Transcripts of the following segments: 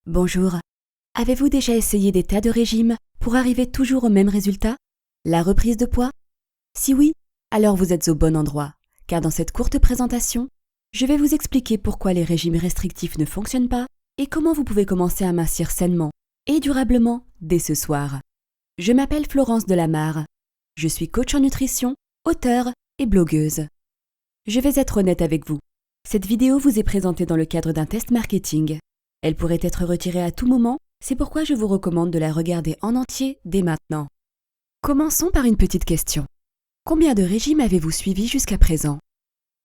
Bonjour. Avez-vous déjà essayé des tas de régimes pour arriver toujours au même résultat? La reprise de poids? Si oui, alors vous êtes au bon endroit, car dans cette courte présentation, je vais vous expliquer pourquoi les régimes restrictifs ne fonctionnent pas et comment vous pouvez commencer à mincir sainement et durablement dès ce soir. Je m'appelle Florence Delamarre. Je suis coach en nutrition, auteure et blogueuse. Je vais être honnête avec vous. Cette vidéo vous est présentée dans le cadre d'un test marketing. Elle pourrait être retirée à tout moment, c'est pourquoi je vous recommande de la regarder en entier dès maintenant. Commençons par une petite question. Combien de régimes avez-vous suivis jusqu'à présent?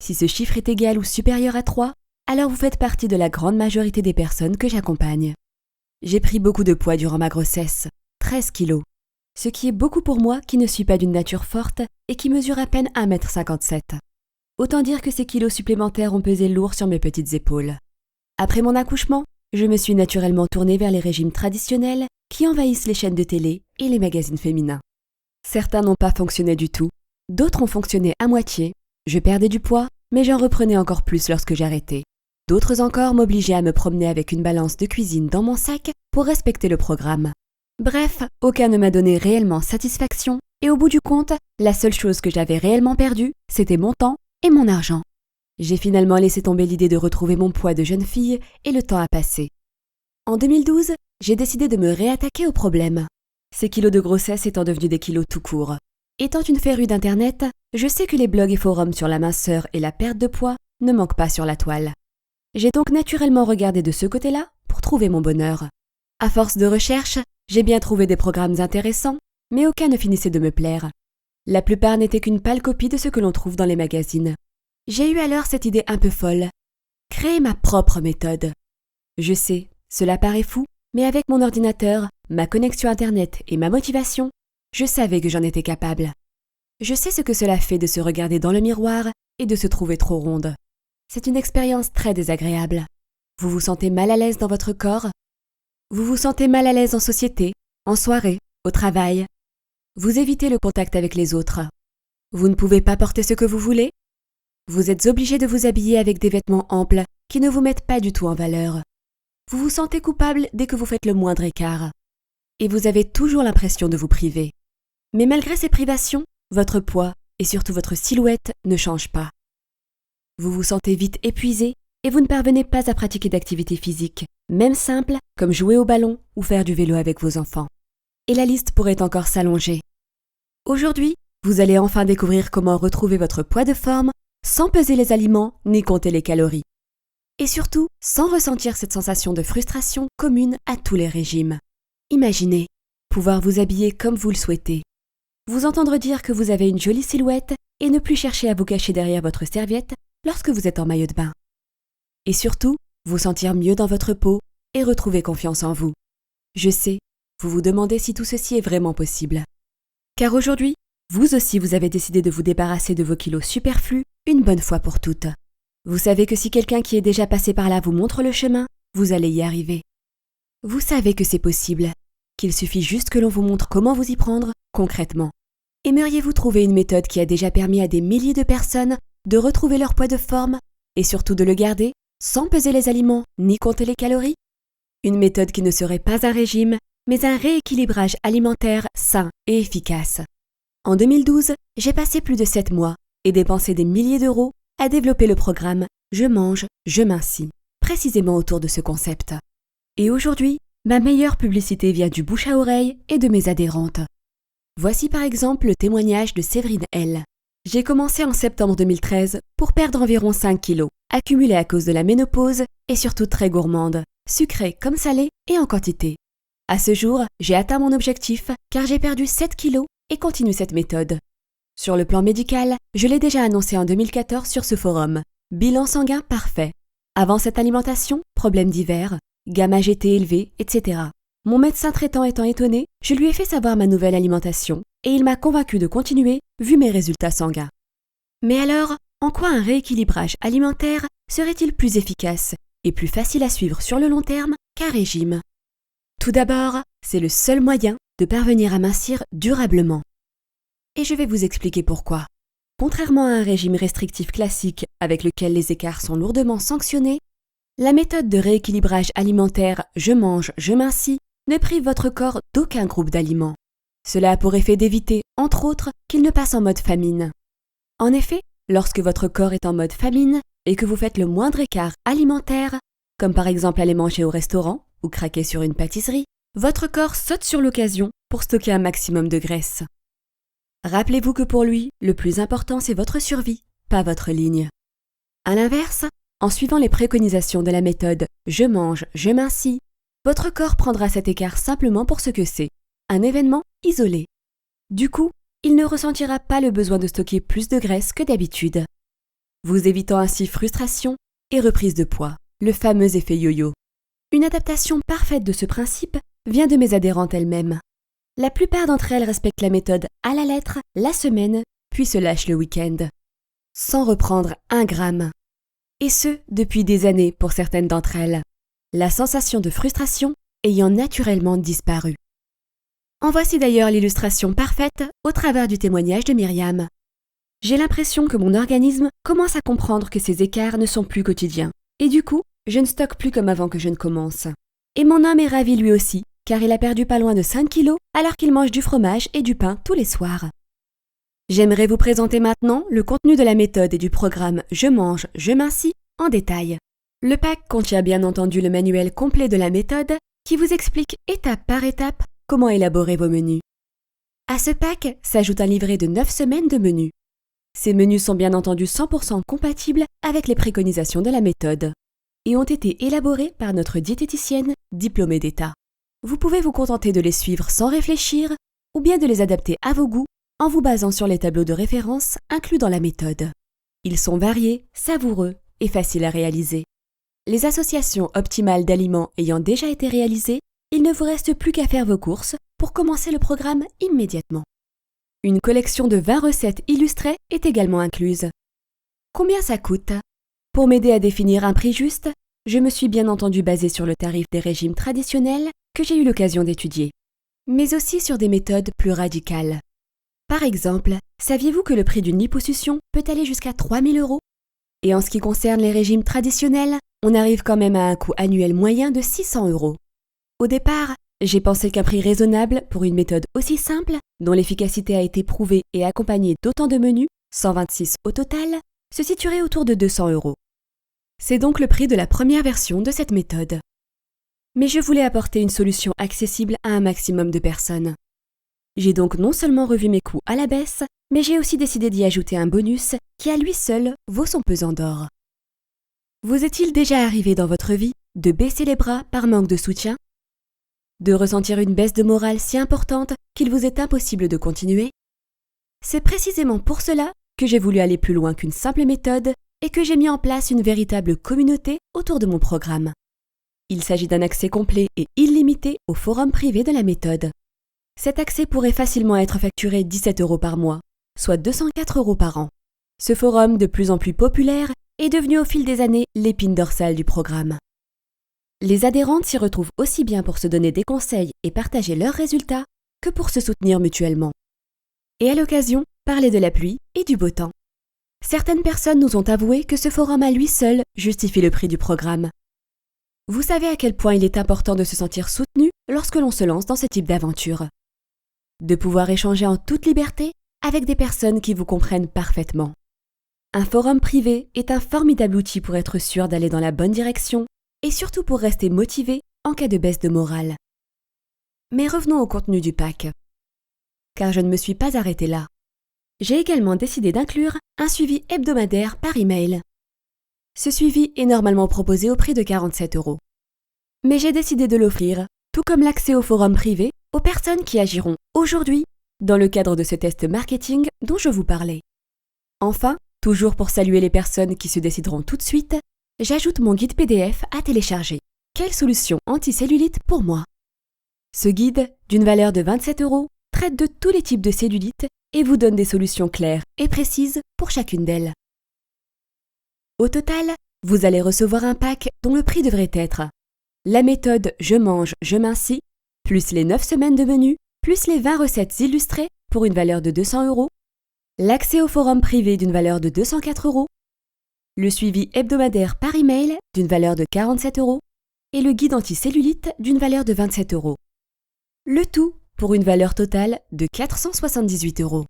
Si ce chiffre est égal ou supérieur à 3, alors vous faites partie de la grande majorité des personnes que j'accompagne. J'ai pris beaucoup de poids durant ma grossesse, 13 kilos, ce qui est beaucoup pour moi qui ne suis pas d'une nature forte et qui mesure à peine 1,57 m. Autant dire que ces kilos supplémentaires ont pesé lourd sur mes petites épaules. Après mon accouchement, je me suis naturellement tournée vers les régimes traditionnels qui envahissent les chaînes de télé et les magazines féminins. Certains n'ont pas fonctionné du tout, d'autres ont fonctionné à moitié. Je perdais du poids, mais j'en reprenais encore plus lorsque j'arrêtais. D'autres encore m'obligeaient à me promener avec une balance de cuisine dans mon sac pour respecter le programme. Bref, aucun ne m'a donné réellement satisfaction et au bout du compte, la seule chose que j'avais réellement perdue, c'était mon temps et mon argent. J'ai finalement laissé tomber l'idée de retrouver mon poids de jeune fille et le temps a passé. En 2012, j'ai décidé de me réattaquer au problème. Ces kilos de grossesse étant devenus des kilos tout court. Étant une férue d'Internet, je sais que les blogs et forums sur la minceur et la perte de poids ne manquent pas sur la toile. J'ai donc naturellement regardé de ce côté-là pour trouver mon bonheur. À force de recherche, j'ai bien trouvé des programmes intéressants, mais aucun ne finissait de me plaire. La plupart n'étaient qu'une pâle copie de ce que l'on trouve dans les magazines. J'ai eu alors cette idée un peu folle. Créer ma propre méthode. Je sais, cela paraît fou, mais avec mon ordinateur, ma connexion Internet et ma motivation, je savais que j'en étais capable. Je sais ce que cela fait de se regarder dans le miroir et de se trouver trop ronde. C'est une expérience très désagréable. Vous vous sentez mal à l'aise dans votre corps? Vous vous sentez mal à l'aise en société, en soirée, au travail? Vous évitez le contact avec les autres. Vous ne pouvez pas porter ce que vous voulez? Vous êtes obligé de vous habiller avec des vêtements amples qui ne vous mettent pas du tout en valeur. Vous vous sentez coupable dès que vous faites le moindre écart. Et vous avez toujours l'impression de vous priver. Mais malgré ces privations, votre poids et surtout votre silhouette ne changent pas. Vous vous sentez vite épuisé et vous ne parvenez pas à pratiquer d'activités physiques, même simples comme jouer au ballon ou faire du vélo avec vos enfants. Et la liste pourrait encore s'allonger. Aujourd'hui, vous allez enfin découvrir comment retrouver votre poids de forme sans peser les aliments ni compter les calories. Et surtout, sans ressentir cette sensation de frustration commune à tous les régimes. Imaginez, pouvoir vous habiller comme vous le souhaitez. Vous entendre dire que vous avez une jolie silhouette et ne plus chercher à vous cacher derrière votre serviette lorsque vous êtes en maillot de bain. Et surtout, vous sentir mieux dans votre peau et retrouver confiance en vous. Je sais, vous vous demandez si tout ceci est vraiment possible. Car aujourd'hui, vous aussi vous avez décidé de vous débarrasser de vos kilos superflus une bonne fois pour toutes. Vous savez que si quelqu'un qui est déjà passé par là vous montre le chemin, vous allez y arriver. Vous savez que c'est possible, qu'il suffit juste que l'on vous montre comment vous y prendre concrètement. Aimeriez-vous trouver une méthode qui a déjà permis à des milliers de personnes de retrouver leur poids de forme et surtout de le garder sans peser les aliments ni compter les calories? Une méthode qui ne serait pas un régime, mais un rééquilibrage alimentaire sain et efficace. En 2012, j'ai passé plus de 7 mois et dépensé des milliers d'euros à développer le programme « Je mange, je mincis », précisément autour de ce concept. Et aujourd'hui, ma meilleure publicité vient du bouche à oreille et de mes adhérentes. Voici par exemple le témoignage de Séverine L. J'ai commencé en septembre 2013 pour perdre environ 5 kilos, accumulés à cause de la ménopause et surtout très gourmande, sucrée comme salée et en quantité. À ce jour, j'ai atteint mon objectif car j'ai perdu 7 kilos et continue cette méthode. Sur le plan médical, je l'ai déjà annoncé en 2014 sur ce forum. Bilan sanguin parfait. Avant cette alimentation, problèmes divers, gamma GT élevé, etc. Mon médecin traitant étant étonné, je lui ai fait savoir ma nouvelle alimentation et il m'a convaincu de continuer vu mes résultats sanguins. Mais alors, en quoi un rééquilibrage alimentaire serait-il plus efficace et plus facile à suivre sur le long terme qu'un régime? Tout d'abord, c'est le seul moyen de parvenir à mincir durablement. Et je vais vous expliquer pourquoi. Contrairement à un régime restrictif classique avec lequel les écarts sont lourdement sanctionnés, La méthode de rééquilibrage alimentaire Je mange, je mincis ne prive votre corps d'aucun groupe d'aliments. Cela a pour effet d'éviter, entre autres, qu'il ne passe en mode famine. En effet, lorsque votre corps est en mode famine et que vous faites le moindre écart alimentaire, comme par exemple aller manger au restaurant ou craquer sur une pâtisserie, votre corps saute sur l'occasion pour stocker un maximum de graisse. Rappelez-vous que pour lui, le plus important c'est votre survie, pas votre ligne. À l'inverse, en suivant les préconisations de la méthode Je mange, je mincis, votre corps prendra cet écart simplement pour ce que c'est, un événement isolé. Du coup, il ne ressentira pas le besoin de stocker plus de graisse que d'habitude, vous évitant ainsi frustration et reprise de poids, le fameux effet yo-yo. Une adaptation parfaite de ce principe vient de mes adhérentes elles-mêmes. La plupart d'entre elles respectent la méthode à la lettre, la semaine, puis se lâchent le week-end, sans reprendre 1 gramme. Et ce, depuis des années pour certaines d'entre elles, la sensation de frustration ayant naturellement disparu. En voici d'ailleurs l'illustration parfaite au travers du témoignage de Myriam. J'ai l'impression que mon organisme commence à comprendre que ces écarts ne sont plus quotidiens, et du coup, je ne stocke plus comme avant que je ne commence. Et mon homme est ravi lui aussi, car il a perdu pas loin de 5 kilos alors qu'il mange du fromage et du pain tous les soirs. J'aimerais vous présenter maintenant le contenu de la méthode et du programme Je mange, je mincis en détail. Le pack contient bien entendu le manuel complet de la méthode qui vous explique étape par étape comment élaborer vos menus. À ce pack s'ajoute un livret de 9 semaines de menus. Ces menus sont bien entendu 100% compatibles avec les préconisations de la méthode et ont été élaborés par notre diététicienne diplômée d'État. Vous pouvez vous contenter de les suivre sans réfléchir ou bien de les adapter à vos goûts en vous basant sur les tableaux de référence inclus dans la méthode. Ils sont variés, savoureux et faciles à réaliser. Les associations optimales d'aliments ayant déjà été réalisées, il ne vous reste plus qu'à faire vos courses pour commencer le programme immédiatement. Une collection de 20 recettes illustrées est également incluse. Combien ça coûte ? Pour m'aider à définir un prix juste, je me suis bien entendu basée sur le tarif des régimes traditionnels que j'ai eu l'occasion d'étudier, mais aussi sur des méthodes plus radicales. Par exemple, saviez-vous que le prix d'une liposuction peut aller jusqu'à 3 000 €? Et en ce qui concerne les régimes traditionnels, on arrive quand même à un coût annuel moyen de 600 €. Au départ, j'ai pensé qu'un prix raisonnable pour une méthode aussi simple, dont l'efficacité a été prouvée et accompagnée d'autant de menus, 126 au total, se situerait autour de 200 €. C'est donc le prix de la première version de cette méthode. Mais je voulais apporter une solution accessible à un maximum de personnes. J'ai donc non seulement revu mes coûts à la baisse, mais j'ai aussi décidé d'y ajouter un bonus qui à lui seul vaut son pesant d'or. Vous est-il déjà arrivé dans votre vie de baisser les bras par manque de soutien ? De ressentir une baisse de morale si importante qu'il vous est impossible de continuer ? C'est précisément pour cela que j'ai voulu aller plus loin qu'une simple méthode et que j'ai mis en place une véritable communauté autour de mon programme. Il s'agit d'un accès complet et illimité au forum privé de la méthode. Cet accès pourrait facilement être facturé 17 € par mois, soit 204 € par an. Ce forum, de plus en plus populaire, est devenu au fil des années l'épine dorsale du programme. Les adhérentes s'y retrouvent aussi bien pour se donner des conseils et partager leurs résultats que pour se soutenir mutuellement. Et à l'occasion, parler de la pluie et du beau temps. Certaines personnes nous ont avoué que ce forum à lui seul justifie le prix du programme. Vous savez à quel point il est important de se sentir soutenu lorsque l'on se lance dans ce type d'aventure. De pouvoir échanger en toute liberté avec des personnes qui vous comprennent parfaitement. Un forum privé est un formidable outil pour être sûr d'aller dans la bonne direction et surtout pour rester motivé en cas de baisse de morale. Mais revenons au contenu du pack. Car je ne me suis pas arrêtée là. J'ai également décidé d'inclure un suivi hebdomadaire par email. Ce suivi est normalement proposé au prix de 47 €. Mais j'ai décidé de l'offrir, tout comme l'accès au forum privé, aux personnes qui agiront aujourd'hui dans le cadre de ce test marketing dont je vous parlais. Enfin, toujours pour saluer les personnes qui se décideront tout de suite, j'ajoute mon guide PDF à télécharger. Quelle solution anti-cellulite pour moi ? Ce guide, d'une valeur de 27 €, traite de tous les types de cellulite et vous donne des solutions claires et précises pour chacune d'elles. Au total, vous allez recevoir un pack dont le prix devrait être la méthode Je mange, je mincis, plus les 9 semaines de menu, plus les 20 recettes illustrées pour une valeur de 200 €, l'accès au forum privé d'une valeur de 204 €, le suivi hebdomadaire par email d'une valeur de 47 € et le guide anti-cellulite d'une valeur de 27 €. Le tout pour une valeur totale de 478 €.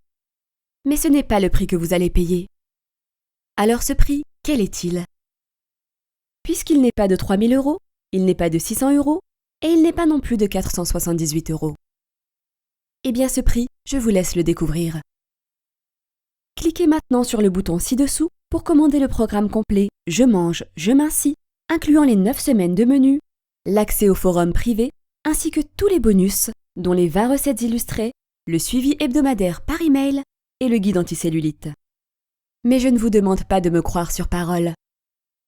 Mais ce n'est pas le prix que vous allez payer. Alors ce prix, quel est-il? Puisqu'il n'est pas de 3 000 €, il n'est pas de 600 € et il n'est pas non plus de 478 €. Eh bien ce prix, je vous laisse le découvrir. Cliquez maintenant sur le bouton ci-dessous pour commander le programme complet Je mange, je mincis, incluant les 9 semaines de menu, l'accès au forum privé, ainsi que tous les bonus, dont les 20 recettes illustrées, le suivi hebdomadaire par email et le guide anti-cellulite. Mais je ne vous demande pas de me croire sur parole.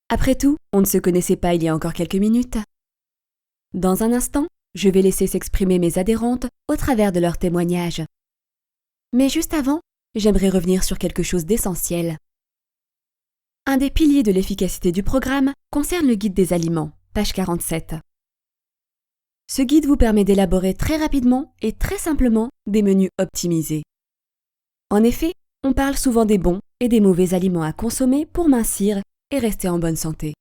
Après tout, on ne se connaissait pas il y a encore quelques minutes. Dans un instant, je vais laisser s'exprimer mes adhérentes au travers de leurs témoignages. Mais juste avant, j'aimerais revenir sur quelque chose d'essentiel. Un des piliers de l'efficacité du programme concerne le guide des aliments, page 47. Ce guide vous permet d'élaborer très rapidement et très simplement des menus optimisés. En effet, on parle souvent des bons et des mauvais aliments à consommer pour mincir et rester en bonne santé.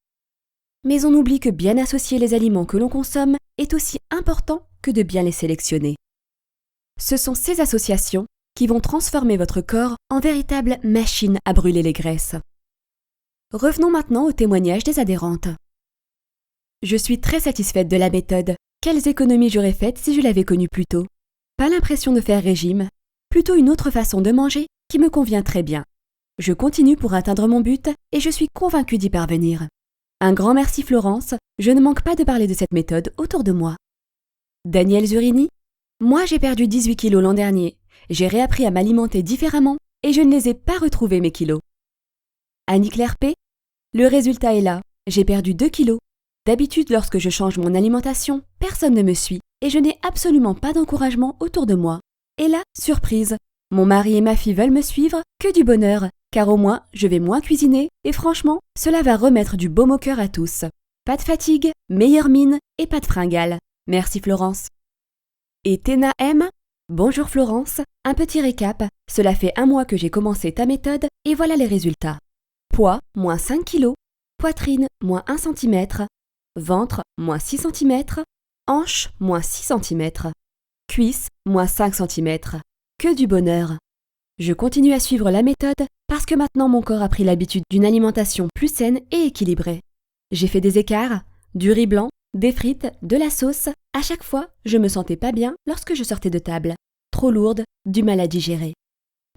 Mais on oublie que bien associer les aliments que l'on consomme est aussi important que de bien les sélectionner. Ce sont ces associations qui vont transformer votre corps en véritable machine à brûler les graisses. Revenons maintenant au témoignage des adhérentes. Je suis très satisfaite de la méthode. Quelles économies j'aurais faites si je l'avais connue plus tôt? Pas l'impression de faire régime, plutôt une autre façon de manger qui me convient très bien. Je continue pour atteindre mon but et je suis convaincue d'y parvenir. Un grand merci Florence, je ne manque pas de parler de cette méthode autour de moi. Daniel Zurini, moi j'ai perdu 18 kilos l'an dernier. J'ai réappris à m'alimenter différemment et je ne les ai pas retrouvés mes kilos. Annie-Claire P, le résultat est là, j'ai perdu 2 kilos. D'habitude, lorsque je change mon alimentation, personne ne me suit et je n'ai absolument pas d'encouragement autour de moi. Et là, surprise, mon mari et ma fille veulent me suivre, que du bonheur, car au moins, je vais moins cuisiner et franchement, cela va remettre du baume au cœur à tous. Pas de fatigue, meilleure mine et pas de fringales. Merci Florence. Et Tena M, bonjour Florence, un petit récap, cela fait 1 mois que j'ai commencé ta méthode et voilà les résultats. Poids, moins 5 kg, poitrine, moins 1 cm, ventre, moins 6 cm, hanche, moins 6 cm, cuisse, moins 5 cm. Que du bonheur! Je continue à suivre la méthode parce que maintenant mon corps a pris l'habitude d'une alimentation plus saine et équilibrée. J'ai fait des écarts, du riz blanc, des frites, de la sauce. À chaque fois, je me sentais pas bien lorsque je sortais de table. Trop lourde, du mal à digérer.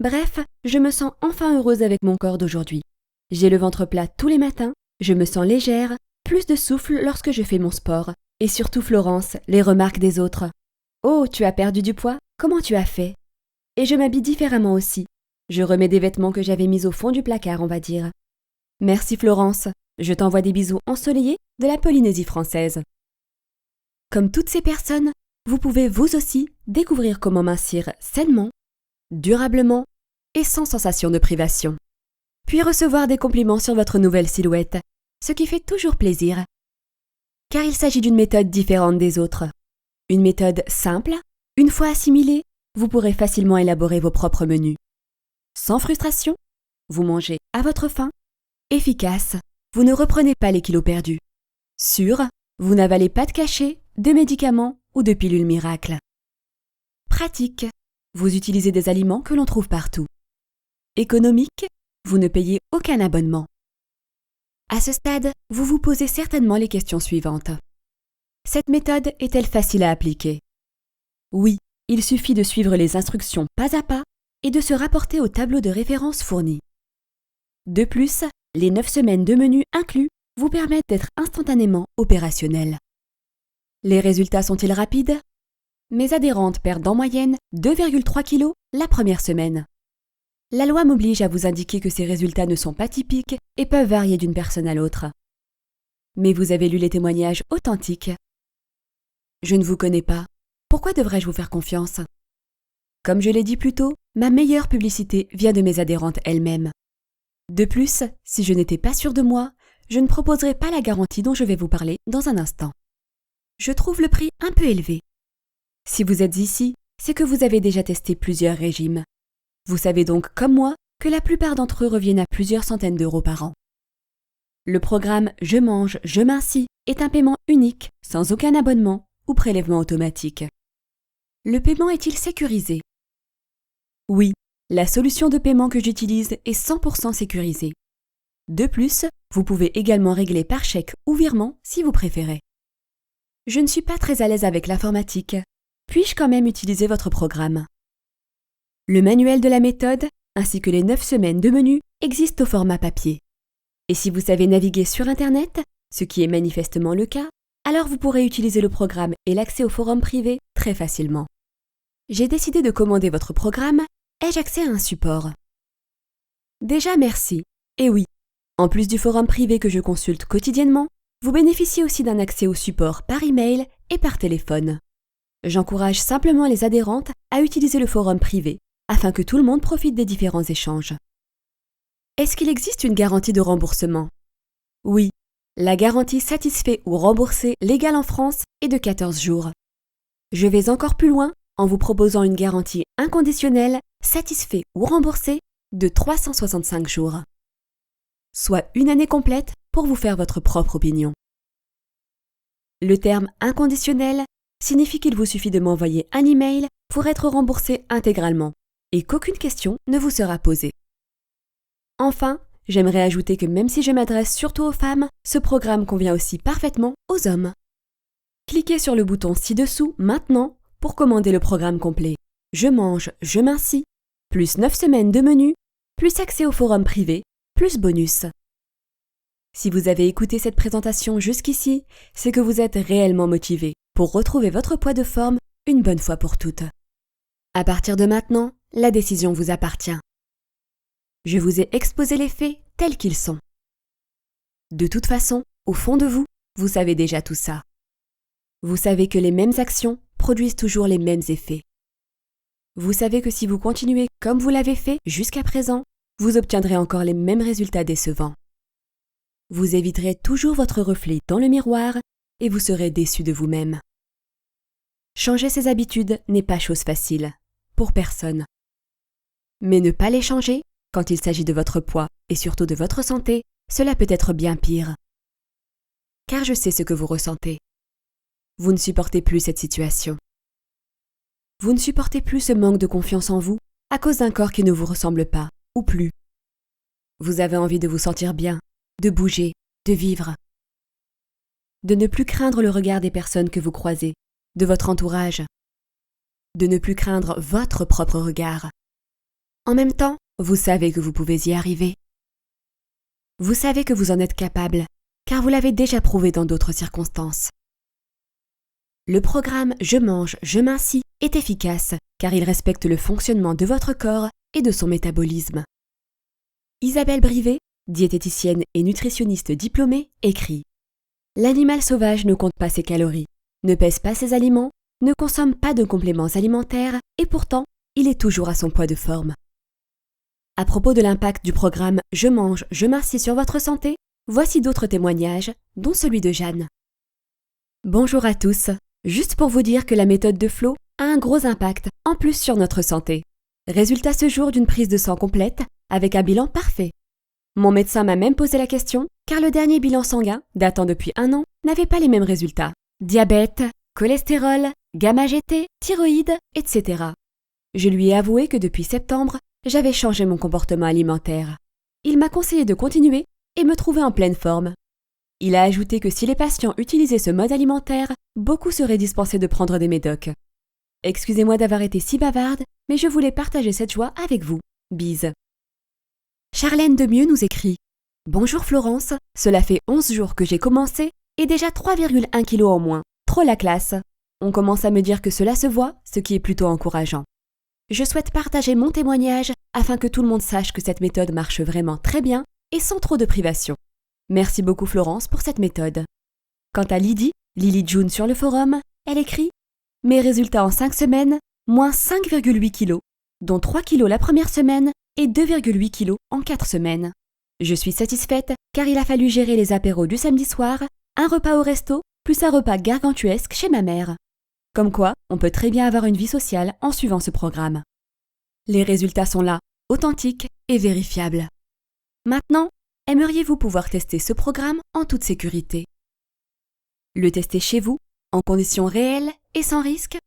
Bref, je me sens enfin heureuse avec mon corps d'aujourd'hui. J'ai le ventre plat tous les matins, je me sens légère, plus de souffle lorsque je fais mon sport. Et surtout Florence, les remarques des autres. « Oh, tu as perdu du poids? Comment tu as fait ?» Et je m'habille différemment aussi. Je remets des vêtements que j'avais mis au fond du placard, on va dire. Merci Florence, je t'envoie des bisous ensoleillés de la Polynésie française. Comme toutes ces personnes, vous pouvez vous aussi découvrir comment mincir sainement, durablement et sans sensation de privation. Puis recevoir des compliments sur votre nouvelle silhouette, ce qui fait toujours plaisir. Car il s'agit d'une méthode différente des autres. Une méthode simple, une fois assimilée, vous pourrez facilement élaborer vos propres menus. Sans frustration, vous mangez à votre faim. Efficace, vous ne reprenez pas les kilos perdus. Sûr, vous n'avalez pas de cachets, de médicaments ou de pilules miracles. Pratique, vous utilisez des aliments que l'on trouve partout. Économique, vous ne payez aucun abonnement. À ce stade, vous vous posez certainement les questions suivantes. Cette méthode est-elle facile à appliquer? Oui, il suffit de suivre les instructions pas à pas et de se rapporter au tableau de référence fourni. De plus, les 9 semaines de menu inclus vous permettent d'être instantanément opérationnel. Les résultats sont-ils rapides? Mes adhérentes perdent en moyenne 2,3 kg la première semaine. La loi m'oblige à vous indiquer que ces résultats ne sont pas typiques et peuvent varier d'une personne à l'autre. Mais vous avez lu les témoignages authentiques. Je ne vous connais pas. Pourquoi devrais-je vous faire confiance? Comme je l'ai dit plus tôt, ma meilleure publicité vient de mes adhérentes elles-mêmes. De plus, si je n'étais pas sûre de moi, je ne proposerais pas la garantie dont je vais vous parler dans un instant. Je trouve le prix un peu élevé. Si vous êtes ici, c'est que vous avez déjà testé plusieurs régimes. Vous savez donc, comme moi, que la plupart d'entre eux reviennent à plusieurs centaines d'euros par an. Le programme Je mange, je mincis est un paiement unique, sans aucun abonnement ou prélèvement automatique. Le paiement est-il sécurisé? Oui, la solution de paiement que j'utilise est 100% sécurisée. De plus, vous pouvez également régler par chèque ou virement si vous préférez. Je ne suis pas très à l'aise avec l'informatique. Puis-je quand même utiliser votre programme? Le manuel de la méthode, ainsi que les 9 semaines de menu, existent au format papier. Et si vous savez naviguer sur Internet, ce qui est manifestement le cas, alors vous pourrez utiliser le programme et l'accès au forum privé très facilement. J'ai décidé de commander votre programme. Ai-je accès à un support? Déjà merci. Et oui, en plus du forum privé que je consulte quotidiennement, vous bénéficiez aussi d'un accès au support par email et par téléphone. J'encourage simplement les adhérentes à utiliser le forum privé afin que tout le monde profite des différents échanges. Est-ce qu'il existe une garantie de remboursement? Oui, la garantie satisfait ou remboursé légale en France est de 14 jours. Je vais encore plus loin en vous proposant une garantie inconditionnelle, satisfait ou remboursé de 365 jours. Soit une année complète pour vous faire votre propre opinion. Le terme inconditionnel signifie qu'il vous suffit de m'envoyer un email pour être remboursé intégralement et qu'aucune question ne vous sera posée. Enfin, j'aimerais ajouter que même si je m'adresse surtout aux femmes, ce programme convient aussi parfaitement aux hommes. Cliquez sur le bouton ci-dessous maintenant pour commander le programme complet. Je mange, je mincis, plus 9 semaines de menu, plus accès au forum privé, plus bonus. Si vous avez écouté cette présentation jusqu'ici, c'est que vous êtes réellement motivé pour retrouver votre poids de forme une bonne fois pour toutes. À partir de maintenant, la décision vous appartient. Je vous ai exposé les faits tels qu'ils sont. De toute façon, au fond de vous, vous savez déjà tout ça. Vous savez que les mêmes actions produisent toujours les mêmes effets. Vous savez que si vous continuez comme vous l'avez fait jusqu'à présent, vous obtiendrez encore les mêmes résultats décevants. Vous éviterez toujours votre reflet dans le miroir et vous serez déçu de vous-même. Changer ses habitudes n'est pas chose facile, pour personne. Mais ne pas les changer, quand il s'agit de votre poids et surtout de votre santé, cela peut être bien pire. Car je sais ce que vous ressentez. Vous ne supportez plus cette situation. Vous ne supportez plus ce manque de confiance en vous à cause d'un corps qui ne vous ressemble pas, ou plus. Vous avez envie de vous sentir bien, de bouger, de vivre. De ne plus craindre le regard des personnes que vous croisez, de votre entourage. De ne plus craindre votre propre regard. En même temps, vous savez que vous pouvez y arriver. Vous savez que vous en êtes capable, car vous l'avez déjà prouvé dans d'autres circonstances. Le programme Je mange, je mincis est efficace, car il respecte le fonctionnement de votre corps et de son métabolisme. Isabelle Brivet, diététicienne et nutritionniste diplômée, écrit « L'animal sauvage ne compte pas ses calories, ne pèse pas ses aliments, ne consomme pas de compléments alimentaires et pourtant, il est toujours à son poids de forme. » À propos de l'impact du programme Je mange, je mincis sur votre santé, voici d'autres témoignages, dont celui de Jeanne. Bonjour à tous, juste pour vous dire que la méthode de Flo a un gros impact en plus sur notre santé. Résultat ce jour d'une prise de sang complète avec un bilan parfait. Mon médecin m'a même posé la question car le dernier bilan sanguin, datant depuis 1 an, n'avait pas les mêmes résultats. Diabète, cholestérol, gamma-GT, thyroïde, etc. Je lui ai avoué que depuis septembre, j'avais changé mon comportement alimentaire. Il m'a conseillé de continuer et me trouver en pleine forme. Il a ajouté que si les patients utilisaient ce mode alimentaire, beaucoup seraient dispensés de prendre des médocs. Excusez-moi d'avoir été si bavarde, mais je voulais partager cette joie avec vous. Bise. Charlène Demieux nous écrit « Bonjour Florence, cela fait 11 jours que j'ai commencé et déjà 3,1 kg en moins. Trop la classe. On commence à me dire que cela se voit, ce qui est plutôt encourageant. Je souhaite partager mon témoignage afin que tout le monde sache que cette méthode marche vraiment très bien et sans trop de privation. Merci beaucoup Florence pour cette méthode. » Quant à Lily June sur le forum, elle écrit « Mes résultats en 5 semaines, moins 5,8 kg, dont 3 kg la première semaine et 2,8 kg en 4 semaines. Je suis satisfaite car il a fallu gérer les apéros du samedi soir, un repas au resto, plus un repas gargantuesque chez ma mère. Comme quoi, on peut très bien avoir une vie sociale en suivant ce programme. Les résultats sont là, authentiques et vérifiables. Maintenant, aimeriez-vous pouvoir tester ce programme en toute sécurité? Le tester chez vous, en conditions réelles et sans risque?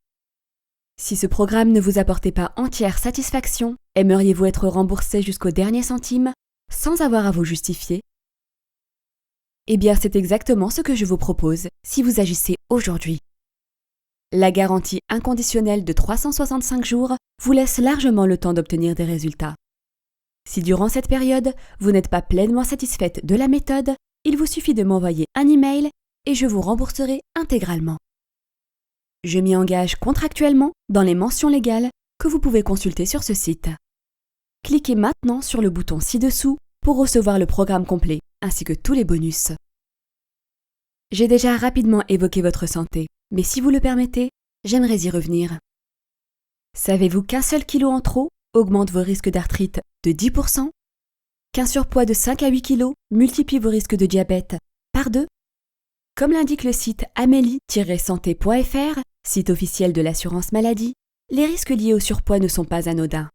Si ce programme ne vous apportait pas entière satisfaction, aimeriez-vous être remboursé jusqu'au dernier centime, sans avoir à vous justifier? Eh bien, c'est exactement ce que je vous propose si vous agissez aujourd'hui. La garantie inconditionnelle de 365 jours vous laisse largement le temps d'obtenir des résultats. Si durant cette période, vous n'êtes pas pleinement satisfaite de la méthode, il vous suffit de m'envoyer un email et je vous rembourserai intégralement. Je m'y engage contractuellement dans les mentions légales que vous pouvez consulter sur ce site. Cliquez maintenant sur le bouton ci-dessous pour recevoir le programme complet ainsi que tous les bonus. J'ai déjà rapidement évoqué votre santé, mais si vous le permettez, j'aimerais y revenir. Savez-vous qu'un seul kilo en trop augmente vos risques d'arthrite de 10%? Qu'un surpoids de 5 à 8 kg multiplie vos risques de diabète par 2? Comme l'indique le site amélie-santé.fr, site officiel de l'assurance maladie, les risques liés au surpoids ne sont pas anodins.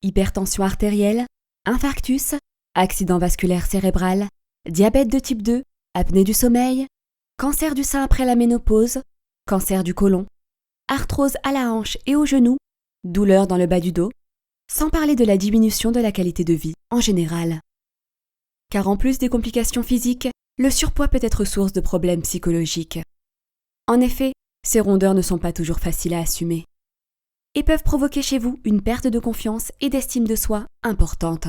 Hypertension artérielle, infarctus, accident vasculaire cérébral, diabète de type 2, apnée du sommeil, cancer du sein après la ménopause, cancer du côlon, arthrose à la hanche et au genou, douleur dans le bas du dos, sans parler de la diminution de la qualité de vie en général. Car en plus des complications physiques, le surpoids peut être source de problèmes psychologiques. En effet, ces rondeurs ne sont pas toujours faciles à assumer et peuvent provoquer chez vous une perte de confiance et d'estime de soi importante.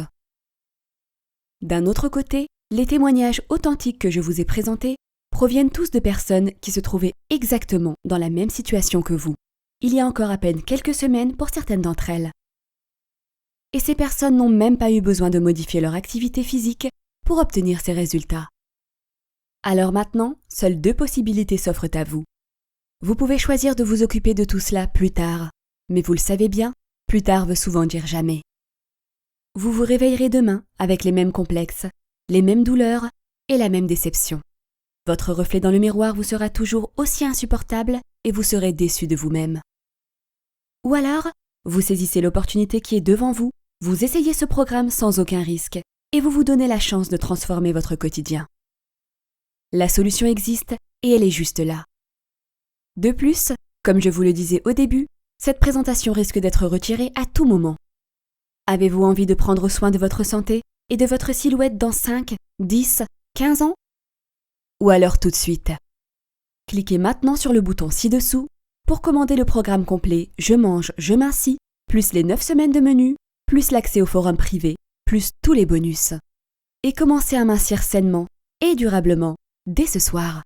D'un autre côté, les témoignages authentiques que je vous ai présentés proviennent tous de personnes qui se trouvaient exactement dans la même situation que vous, il y a encore à peine quelques semaines pour certaines d'entre elles. Et ces personnes n'ont même pas eu besoin de modifier leur activité physique pour obtenir ces résultats. Alors maintenant, seules 2 possibilités s'offrent à vous. Vous pouvez choisir de vous occuper de tout cela plus tard, mais vous le savez bien, plus tard veut souvent dire jamais. Vous vous réveillerez demain avec les mêmes complexes, les mêmes douleurs et la même déception. Votre reflet dans le miroir vous sera toujours aussi insupportable et vous serez déçu de vous-même. Ou alors, vous saisissez l'opportunité qui est devant vous, vous essayez ce programme sans aucun risque et vous vous donnez la chance de transformer votre quotidien. La solution existe et elle est juste là. De plus, comme je vous le disais au début, cette présentation risque d'être retirée à tout moment. Avez-vous envie de prendre soin de votre santé et de votre silhouette dans 5, 10, 15 ans? Ou alors tout de suite. Cliquez maintenant sur le bouton ci-dessous pour commander le programme complet Je mange, je mincis, plus les 9 semaines de menu, plus l'accès au forum privé, plus tous les bonus. Et commencez à mincir sainement et durablement dès ce soir.